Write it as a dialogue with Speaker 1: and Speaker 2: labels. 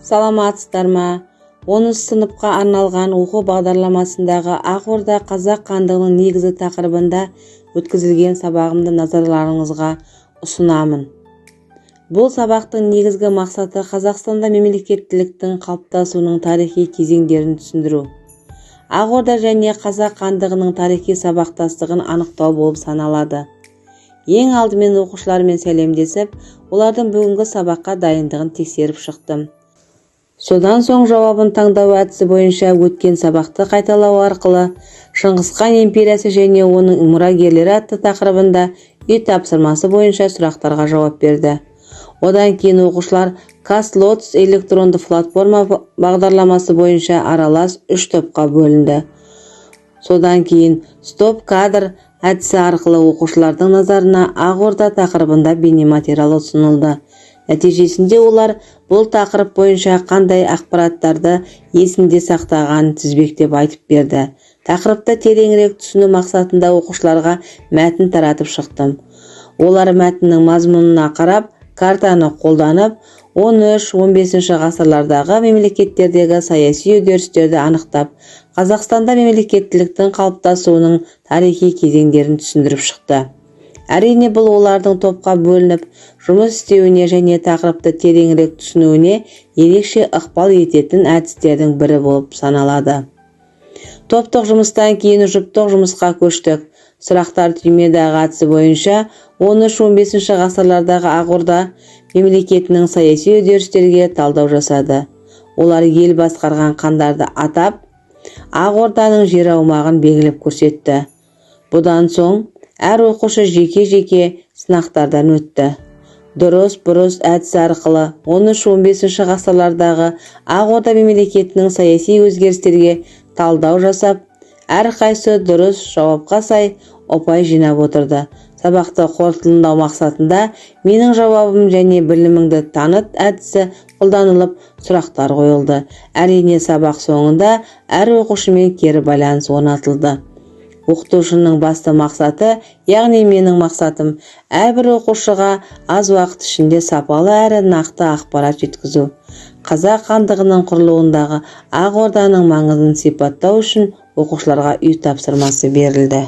Speaker 1: Саламатсыздар ма? 10 сыныпқа арналған оқу бағдарламасындағы Ақорда қазақ хандығының негізі тақырыбында өткізілген сабағымды назарларыңызға ұсынамын. Бұл сабақтың негізгі мақсаты Қазақстанда мемлекеттіліктің қалыптасуының тарихи кезеңдерін түсіндіру. Ақорда және қазақ хандығының тарихи сабақтастығын анықтау болып саналады. Ең алдымен оқушылармен сәлемдесіп, олардың бүгінгі сабаққа дайындығын тексеріп шықтым. Содан соң жауабын таңдау әдісі бойынша өткен сабақты қайталау арқылы Шыңғысхан империясы және оның мұрагерлері атты тақырыбында үй тапсырмасы бойынша сұрақтарға жауап берді. Одан кейін оқушылар Казлотос электронды платформа бағдарламасы бойынша аралас 3 топқа бөлінді. Содан кейін стоп-кадр әдісі арқылы оқушылардың назарына Ақорда тақырыбында бейнематериал ұсынылды. Нәтижесінде олар бұл тақырып бойынша қандай ақпараттарды есінде сақтағанын тізбектеп айтып берді. Тақырыпты тереңірек түсіну мақсатында оқушыларға мәтін таратып шықтым. Олар мәтіннің мазмұнына қарап, картаны қолданып, 13-15 ғасырлардағы мемлекеттердегі саяси үдерістерді анықтап, Қазақстанда мемлекеттіліктің қалыптасуының тарихи кезеңдерін түсіндіріп шықты. Әрине, бұл олардың топқа бөлініп, жұмыс істеуіне және тақырыпты тереңірек түсінуіне ерекше ықпал ететін әдістердің бірі болып саналады. Топтық жұмыстан кейін жұптық жұмысқа көштік. Сұрақтар түймедағы әдісі бойынша 13-15 ғасырлардағы Ақорда мемлекетінің саяси үдерістерге талдау жасады. Олар ел басқарған хандарды атап, Ақорданың жер аумағын белгілеп көрсетті. Бұдан соң әр оқушы жеке-жеке сынақтардан өтті. Дұрыс-бұрыс әдісі арқылы 13-15 ғасырлардағы Ақорда мемлекетінің саяси өзгерістерге талдау жасап, әрқайсысы дұрыс жауапқа сай ұпай жинап отырды. Сабақты қорытындылау мақсатында менің жауабым және біліміңді таныт әдісі қолданылып, сұрақтар қойылды. Әрине, сабақ соңында әр оқушымен кері байланыс орнатылды. Оқытушының басты мақсаты, яғни менің мақсатым, әрбір оқушыға аз уақыт ішінде сапалы әрі нақты ақпарат жеткізу. Қазақ хандығының құрылуындағы Ақорданың маңызын сипаттау үшін оқушыларға үй тапсырмасы берілді.